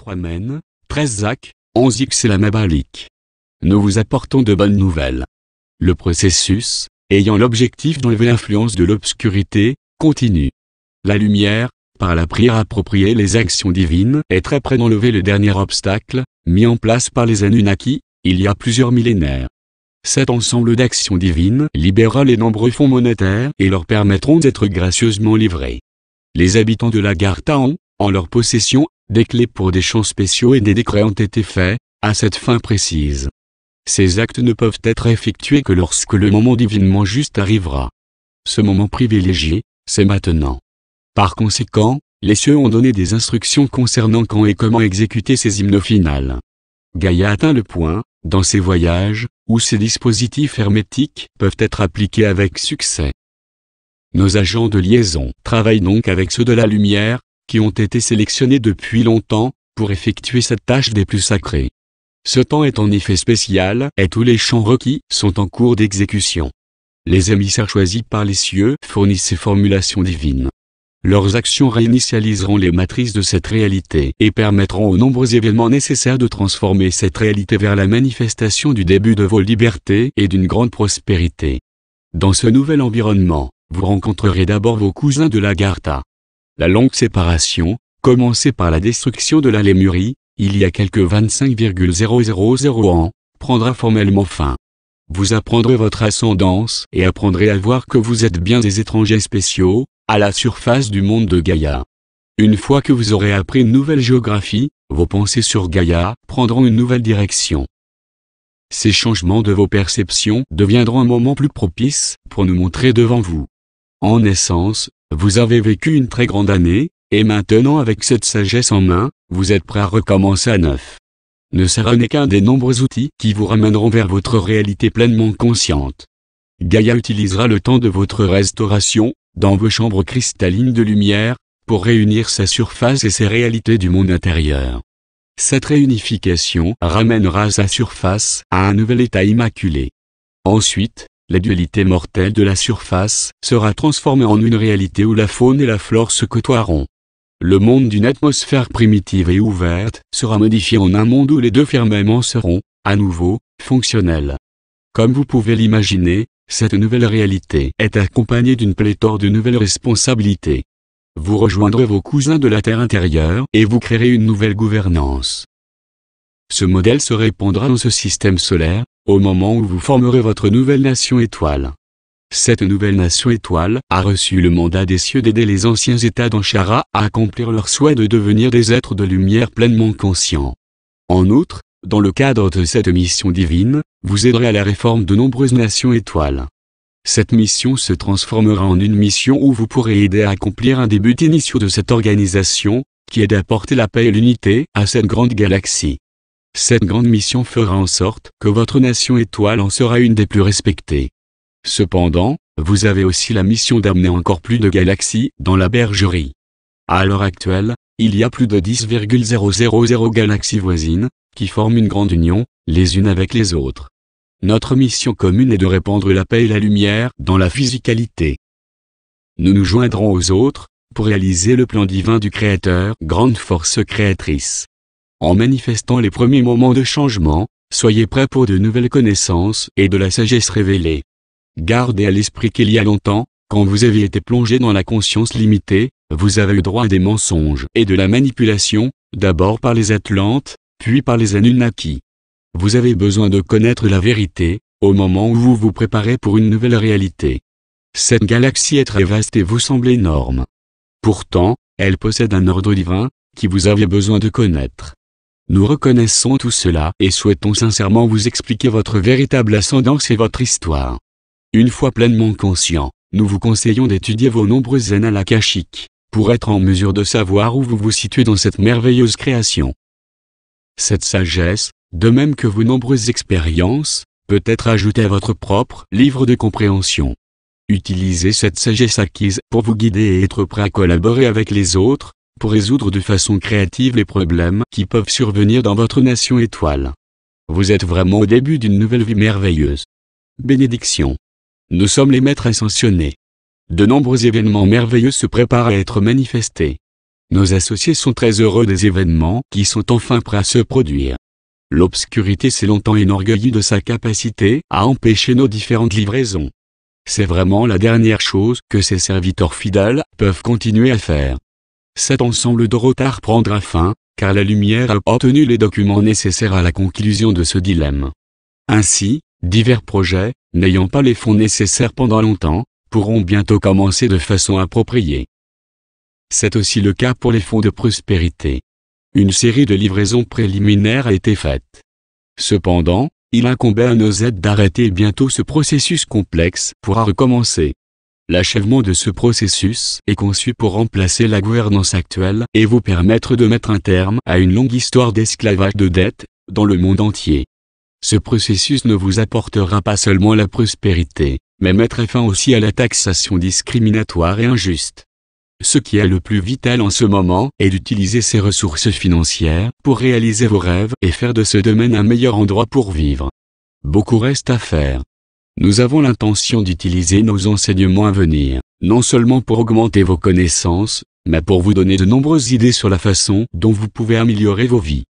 3 mènes, 13 zac, 11 x et la mabalique. Nous vous apportons de bonnes nouvelles. Le processus, ayant l'objectif d'enlever l'influence de l'obscurité, continue. La lumière, par la prière appropriée les actions divines, est très près d'enlever le dernier obstacle, mis en place par les Anunnaki, il y a plusieurs millénaires. Cet ensemble d'actions divines libérera les nombreux fonds monétaires et leur permettront d'être gracieusement livrés. Les habitants de l'Agartha ont, en leur possession, des clés pour des champs spéciaux et des décrets ont été faits, à cette fin précise. Ces actes ne peuvent être effectués que lorsque le moment divinement juste arrivera. Ce moment privilégié, c'est maintenant. Par conséquent, les cieux ont donné des instructions concernant quand et comment exécuter ces hymnes finales. Gaïa atteint le point, dans ses voyages, où ces dispositifs hermétiques peuvent être appliqués avec succès. Nos agents de liaison travaillent donc avec ceux de la lumière, qui ont été sélectionnés depuis longtemps, pour effectuer cette tâche des plus sacrées. Ce temps est en effet spécial et tous les champs requis sont en cours d'exécution. Les émissaires choisis par les cieux fournissent ces formulations divines. Leurs actions réinitialiseront les matrices de cette réalité et permettront aux nombreux événements nécessaires de transformer cette réalité vers la manifestation du début de vos libertés et d'une grande prospérité. Dans ce nouvel environnement, vous rencontrerez d'abord vos cousins de l'Agartha. La longue séparation, commencée par la destruction de la Lémurie, il y a quelques 25,000 ans, prendra formellement fin. Vous apprendrez votre ascendance et apprendrez à voir que vous êtes bien des étrangers spéciaux, à la surface du monde de Gaïa. Une fois que vous aurez appris une nouvelle géographie, vos pensées sur Gaïa prendront une nouvelle direction. Ces changements de vos perceptions deviendront un moment plus propice pour nous montrer devant vous. En essence, vous avez vécu une très grande année, et maintenant avec cette sagesse en main, vous êtes prêt à recommencer à neuf. Ce n'est qu'un des nombreux outils qui vous ramèneront vers votre réalité pleinement consciente. Gaïa utilisera le temps de votre restauration, dans vos chambres cristallines de lumière, pour réunir sa surface et ses réalités du monde intérieur. Cette réunification ramènera sa surface à un nouvel état immaculé. Ensuite, la dualité mortelle de la surface sera transformée en une réalité où la faune et la flore se côtoieront. Le monde d'une atmosphère primitive et ouverte sera modifié en un monde où les deux firmaments seront, à nouveau, fonctionnels. Comme vous pouvez l'imaginer, cette nouvelle réalité est accompagnée d'une pléthore de nouvelles responsabilités. Vous rejoindrez vos cousins de la Terre intérieure et vous créerez une nouvelle gouvernance. Ce modèle se répandra dans ce système solaire, au moment où vous formerez votre nouvelle nation étoile. Cette nouvelle nation étoile a reçu le mandat des cieux d'aider les anciens états d'Anshara à accomplir leur souhait de devenir des êtres de lumière pleinement conscients. En outre, dans le cadre de cette mission divine, vous aiderez à la réforme de nombreuses nations étoiles. Cette mission se transformera en une mission où vous pourrez aider à accomplir un des buts initiaux de cette organisation, qui est d'apporter la paix et l'unité à cette grande galaxie. Cette grande mission fera en sorte que votre nation étoile en sera une des plus respectées. Cependant, vous avez aussi la mission d'amener encore plus de galaxies dans la bergerie. À l'heure actuelle, il y a plus de 10,000 galaxies voisines, qui forment une grande union, les unes avec les autres. Notre mission commune est de répandre la paix et la lumière dans la physicalité. Nous nous joindrons aux autres, pour réaliser le plan divin du Créateur, grande force créatrice. En manifestant les premiers moments de changement, soyez prêts pour de nouvelles connaissances et de la sagesse révélée. Gardez à l'esprit qu'il y a longtemps, quand vous aviez été plongé dans la conscience limitée, vous avez eu droit à des mensonges et de la manipulation, d'abord par les Atlantes, puis par les Anunnaki. Vous avez besoin de connaître la vérité, au moment où vous vous préparez pour une nouvelle réalité. Cette galaxie est très vaste et vous semble énorme. Pourtant, elle possède un ordre divin, qui vous aviez besoin de connaître. Nous reconnaissons tout cela et souhaitons sincèrement vous expliquer votre véritable ascendance et votre histoire. Une fois pleinement conscient, nous vous conseillons d'étudier vos nombreuses annales akashiques, pour être en mesure de savoir où vous vous situez dans cette merveilleuse création. Cette sagesse, de même que vos nombreuses expériences, peut être ajoutée à votre propre livre de compréhension. Utilisez cette sagesse acquise pour vous guider et être prêt à collaborer avec les autres, pour résoudre de façon créative les problèmes qui peuvent survenir dans votre nation étoile. Vous êtes vraiment au début d'une nouvelle vie merveilleuse. Bénédiction. Nous sommes les maîtres ascensionnés. De nombreux événements merveilleux se préparent à être manifestés. Nos associés sont très heureux des événements qui sont enfin prêts à se produire. L'obscurité s'est longtemps enorgueillie de sa capacité à empêcher nos différentes livraisons. C'est vraiment la dernière chose que ces serviteurs fidèles peuvent continuer à faire. Cet ensemble de retard prendra fin, car la lumière a obtenu les documents nécessaires à la conclusion de ce dilemme. Ainsi, divers projets, n'ayant pas les fonds nécessaires pendant longtemps, pourront bientôt commencer de façon appropriée. C'est aussi le cas pour les fonds de prospérité. Une série de livraisons préliminaires a été faite. Cependant, il incombait à nos aides d'arrêter bientôt ce processus complexe pour recommencer. L'achèvement de ce processus est conçu pour remplacer la gouvernance actuelle et vous permettre de mettre un terme à une longue histoire d'esclavage de dettes dans le monde entier. Ce processus ne vous apportera pas seulement la prospérité, mais mettra fin aussi à la taxation discriminatoire et injuste. Ce qui est le plus vital en ce moment est d'utiliser ces ressources financières pour réaliser vos rêves et faire de ce domaine un meilleur endroit pour vivre. Beaucoup reste à faire. Nous avons l'intention d'utiliser nos enseignements à venir, non seulement pour augmenter vos connaissances, mais pour vous donner de nombreuses idées sur la façon dont vous pouvez améliorer vos vies.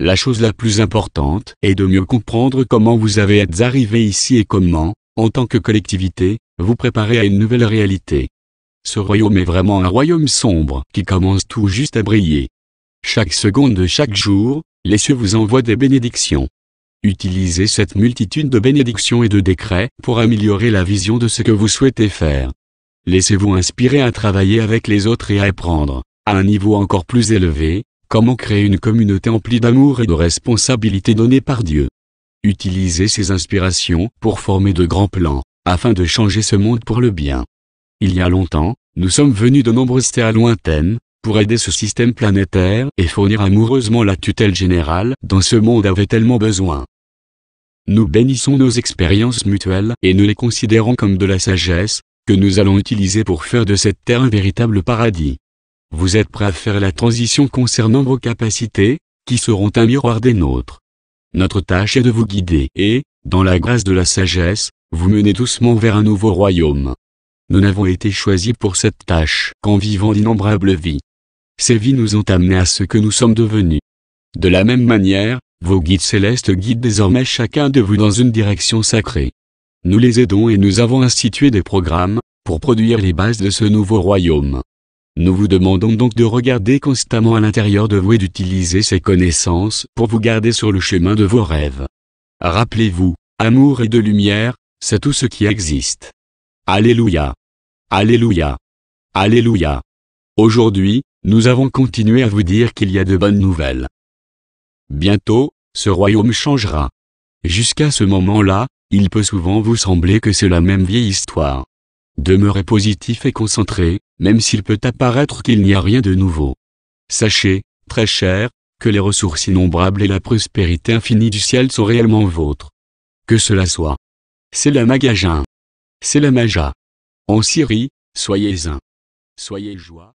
La chose la plus importante est de mieux comprendre comment vous êtes arrivé ici et comment, en tant que collectivité, vous préparez à une nouvelle réalité. Ce royaume est vraiment un royaume sombre qui commence tout juste à briller. Chaque seconde de chaque jour, les cieux vous envoient des bénédictions. Utilisez cette multitude de bénédictions et de décrets pour améliorer la vision de ce que vous souhaitez faire. Laissez-vous inspirer à travailler avec les autres et à apprendre, à un niveau encore plus élevé, comment créer une communauté emplie d'amour et de responsabilités données par Dieu. Utilisez ces inspirations pour former de grands plans, afin de changer ce monde pour le bien. Il y a longtemps, nous sommes venus de nombreuses terres lointaines, pour aider ce système planétaire et fournir amoureusement la tutelle générale dont ce monde avait tellement besoin. Nous bénissons nos expériences mutuelles et nous les considérons comme de la sagesse, que nous allons utiliser pour faire de cette terre un véritable paradis. Vous êtes prêts à faire la transition concernant vos capacités, qui seront un miroir des nôtres. Notre tâche est de vous guider et, dans la grâce de la sagesse, vous mener doucement vers un nouveau royaume. Nous n'avons été choisis pour cette tâche qu'en vivant d'innombrables vies. Ces vies nous ont amenés à ce que nous sommes devenus. De la même manière, vos guides célestes guident désormais chacun de vous dans une direction sacrée. Nous les aidons et nous avons institué des programmes pour produire les bases de ce nouveau royaume. Nous vous demandons donc de regarder constamment à l'intérieur de vous et d'utiliser ces connaissances pour vous garder sur le chemin de vos rêves. Rappelez-vous, amour et de lumière, c'est tout ce qui existe. Alléluia. Alléluia. Alléluia. Aujourd'hui, nous avons continué à vous dire qu'il y a de bonnes nouvelles. Bientôt, ce royaume changera. Jusqu'à ce moment-là, il peut souvent vous sembler que c'est la même vieille histoire. Demeurez positif et concentré, même s'il peut apparaître qu'il n'y a rien de nouveau. Sachez, très cher, que les ressources innombrables et la prospérité infinie du ciel sont réellement vôtres. Que cela soit. C'est la Magasin. C'est la Maja. En Syrie, soyez un. Soyez joie.